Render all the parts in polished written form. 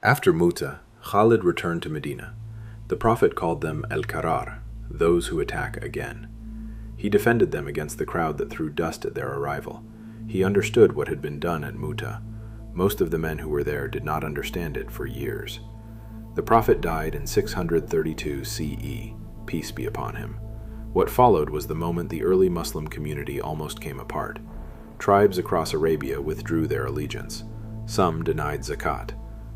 After Mu'tah, Khalid returned to Medina. The Prophet called them al-Karar, those who attack again. He defended them against the crowd that threw dust at their arrival. He understood what had been done at Mu'tah. Most of the men who were there did not understand it for years. The Prophet died in 632 CE, peace be upon him. What followed was the moment the early Muslim community almost came apart. Tribes across Arabia withdrew their allegiance. Some denied zakat.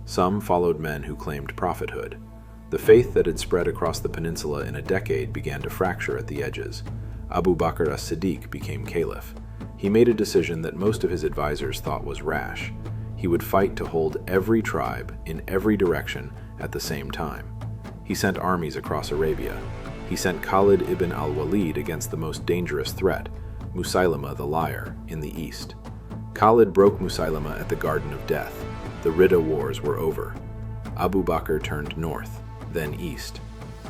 Some followed men who claimed prophethood. The faith that had spread across the peninsula in a decade began to fracture at the edges. Abu Bakr as-Siddiq became caliph. He made a decision that most of his advisors thought was rash. He would fight to hold every tribe in every direction at the same time. He sent armies across Arabia. He sent Khalid ibn al-Walid against the most dangerous threat, Musaylama the liar, in the east. Khalid broke Musaylama at the Garden of Death. The Ridda Wars were over. Abu Bakr turned north, then east.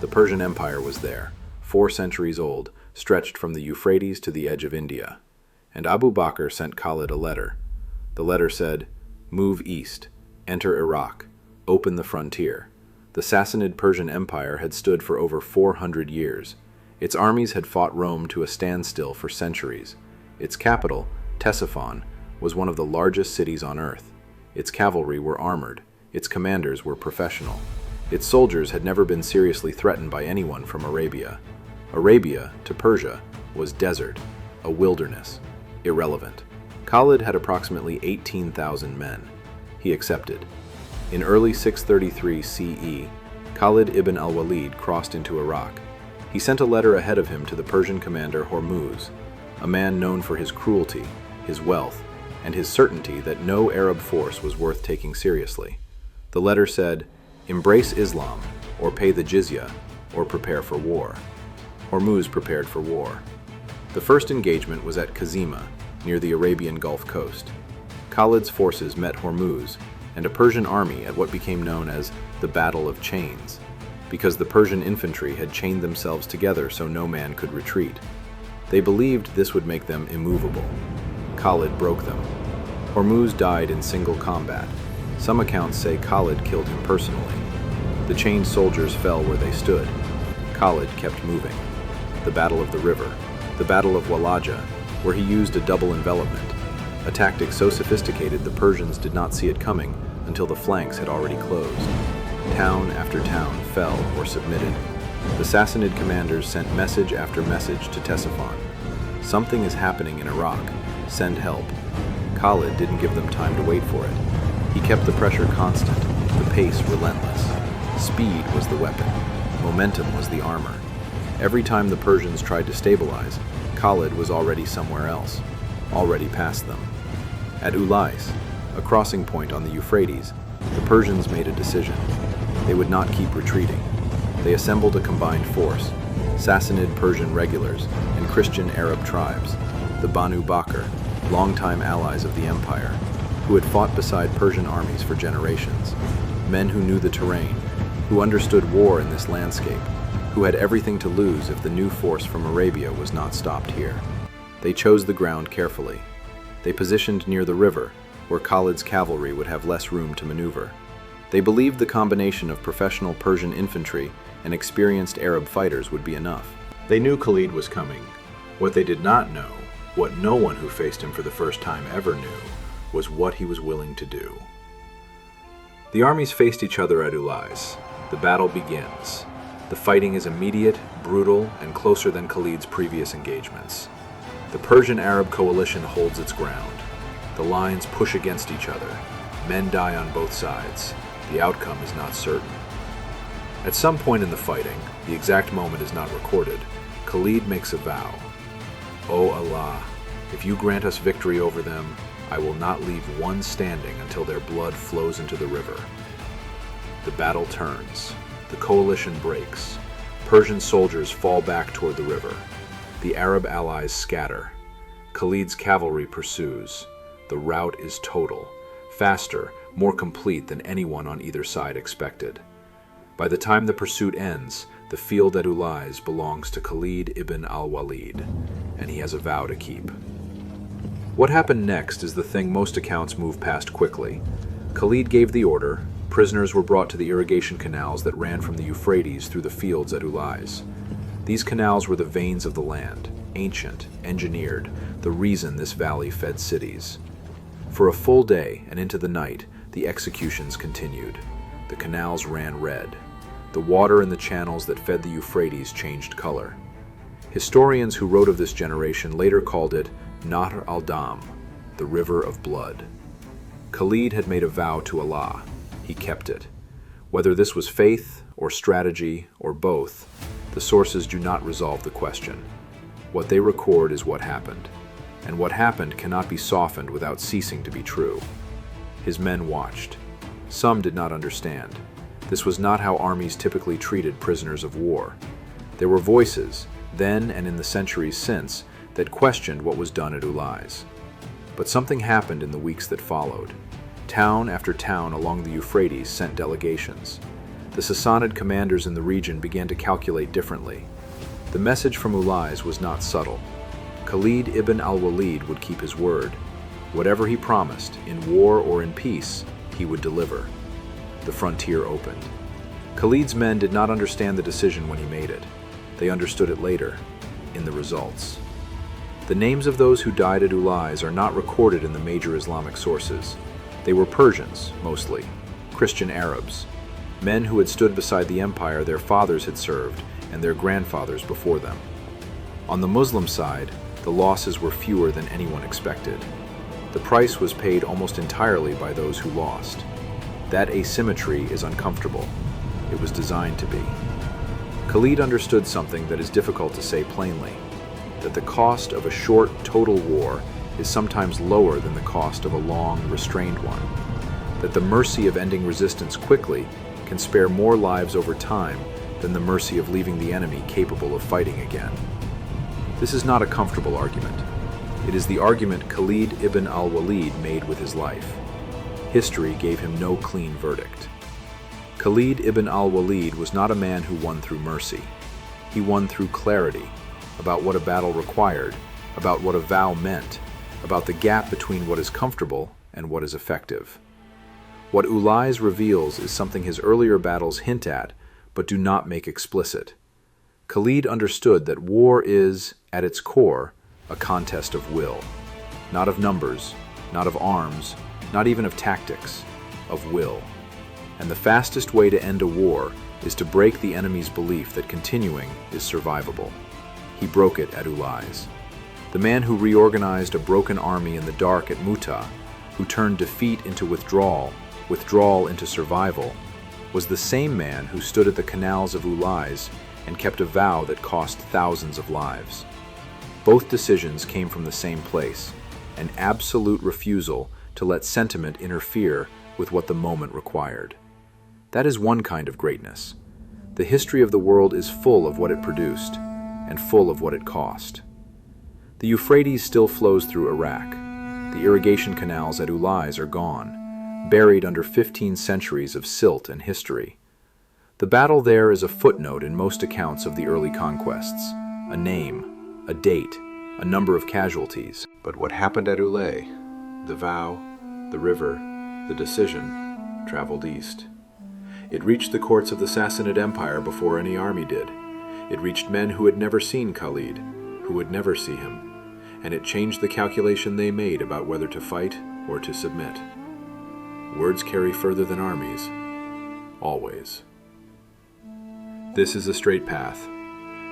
The Persian Empire was there, 4 centuries old, stretched from the Euphrates to the edge of India. And Abu Bakr sent Khalid a letter. The letter said, "Move east, enter Iraq, open the frontier." The Sassanid Persian Empire had stood for over 400 years. Its armies had fought Rome to a standstill for centuries. Its capital, Ctesiphon, was one of the largest cities on earth. Its cavalry were armored. Its commanders were professional. Its soldiers had never been seriously threatened by anyone from Arabia. Arabia, to Persia, was desert, a wilderness, irrelevant. Khalid had approximately 18,000 men. He accepted. In early 633 CE, Khalid ibn al-Walid crossed into Iraq. He sent a letter ahead of him to the Persian commander Hormuz, a man known for his cruelty, his wealth, and his certainty that no Arab force was worth taking seriously. The letter said, "Embrace Islam, or pay the jizya, or prepare for war." Hormuz prepared for war. The first engagement was at Kazima, near the Arabian Gulf coast. Khalid's forces met Hormuz and a Persian army at what became known as the Battle of Chains, because the Persian infantry had chained themselves together so no man could retreat. They believed this would make them immovable. Khalid broke them. Hormuz died in single combat. Some accounts say Khalid killed him personally. The chained soldiers fell where they stood. Khalid kept moving. The Battle of the River, the Battle of Walaja, where he used a double envelopment, a tactic so sophisticated the Persians did not see it coming until the flanks had already closed. Town after town fell or submitted. The Sassanid commanders sent message after message to Ctesiphon. "Something is happening in Iraq. Send help." Khalid didn't give them time to wait for it. He kept the pressure constant, the pace relentless. Speed was the weapon. Momentum was the armor. Every time the Persians tried to stabilize, Khalid was already somewhere else, already past them. At Ulais, a crossing point on the Euphrates, the Persians made a decision. They would not keep retreating. They assembled a combined force, Sassanid Persian regulars and Christian Arab tribes, the Banu Bakr, longtime allies of the empire, who had fought beside Persian armies for generations, men who knew the terrain, who understood war in this landscape, who had everything to lose if the new force from Arabia was not stopped here. They chose the ground carefully. They positioned near the river, where Khalid's cavalry would have less room to maneuver. They believed the combination of professional Persian infantry and experienced Arab fighters would be enough. They knew Khalid was coming. What they did not know, what no one who faced him for the first time ever knew, was what he was willing to do. The armies faced each other at Ulais. The battle begins. The fighting is immediate, brutal, and closer than Khalid's previous engagements. The Persian-Arab coalition holds its ground. The lines push against each other. Men die on both sides. The outcome is not certain. At some point in the fighting, the exact moment is not recorded, Khalid makes a vow. "O Allah, if you grant us victory over them, I will not leave one standing until their blood flows into the river." The battle turns. The coalition breaks. Persian soldiers fall back toward the river. The Arab allies scatter. Khalid's cavalry pursues. The rout is total, faster, more complete than anyone on either side expected. By the time the pursuit ends, the field at Ulais belongs to Khalid ibn al-Walid, and he has a vow to keep. What happened next is the thing most accounts move past quickly. Khalid gave the order, Prisoners were brought to the irrigation canals that ran from the Euphrates through the fields at Ulais. These canals were the veins of the land, ancient, engineered, the reason this valley fed cities. For a full day and into the night, the executions continued. The canals ran red. The water in the channels that fed the Euphrates changed color. Historians who wrote of this generation later called it Nahr al-Dam, the river of blood. Khalid had made a vow to Allah. He kept it. Whether this was faith or strategy or both, the sources do not resolve the question. What they record is what happened, and what happened cannot be softened without ceasing to be true. His men watched. Some did not understand. This was not how armies typically treated prisoners of war. There were voices, then and in the centuries since, that questioned what was done at Ulais. But something happened in the weeks that followed. Town after town along the Euphrates sent delegations. The Sassanid commanders in the region began to calculate differently. The message from Ulais was not subtle. Khalid ibn al-Walid would keep his word. Whatever he promised, in war or in peace, he would deliver. The frontier opened. Khalid's men did not understand the decision when he made it. They understood it later, in the results. The names of those who died at Ulais are not recorded in the major Islamic sources. They were Persians, mostly, Christian Arabs, men who had stood beside the empire their fathers had served and their grandfathers before them. On the Muslim side, the losses were fewer than anyone expected. The price was paid almost entirely by those who lost. That asymmetry is uncomfortable. It was designed to be. Khalid understood something that is difficult to say plainly, that the cost of a short, total war is sometimes lower than the cost of a long, restrained one, that the mercy of ending resistance quickly can spare more lives over time than the mercy of leaving the enemy capable of fighting again. This is not a comfortable argument. It is the argument Khalid ibn al-Walid made with his life. History gave him no clean verdict. Khalid ibn al-Walid was not a man who won through mercy. He won through clarity about what a battle required, about what a vow meant, about the gap between what is comfortable and what is effective. What Ulais reveals is something his earlier battles hint at, but do not make explicit. Khalid understood that war is, at its core, a contest of will, not of numbers, not of arms, not even of tactics, of will. And the fastest way to end a war is to break the enemy's belief that continuing is survivable. He broke it at Ulais. The man who reorganized a broken army in the dark at Muta, who turned defeat into withdrawal into survival, was the same man who stood at the canals of Ulais and kept a vow that cost thousands of lives. Both decisions came from the same place, an absolute refusal to let sentiment interfere with what the moment required. That is one kind of greatness. The history of the world is full of what it produced, and full of what it cost. The Euphrates still flows through Iraq. The irrigation canals at Ulais are gone, buried under 15 centuries of silt and history. The battle there is a footnote in most accounts of the early conquests, a name, a date, a number of casualties. But what happened at Ulais, the vow, the river, the decision, traveled east. It reached the courts of the Sassanid Empire before any army did. It reached men who had never seen Khalid, who would never see him, and it changed the calculation they made about whether to fight or to submit. Words carry further than armies, always. This is A Straight Path.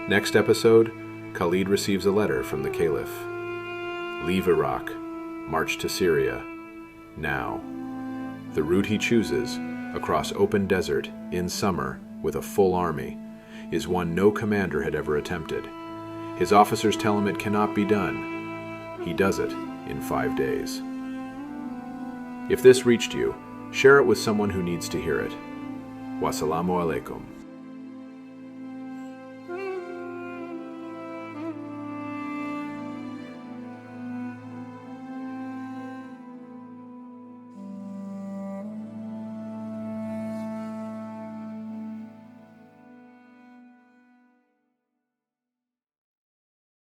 Next episode, Khalid receives a letter from the Caliph. Leave Iraq, march to Syria, now. The route he chooses, across open desert, in summer, with a full army, is one no commander had ever attempted. His officers tell him it cannot be done. He does it in 5 days. If this reached you, share it with someone who needs to hear it. Wassalamu alaikum.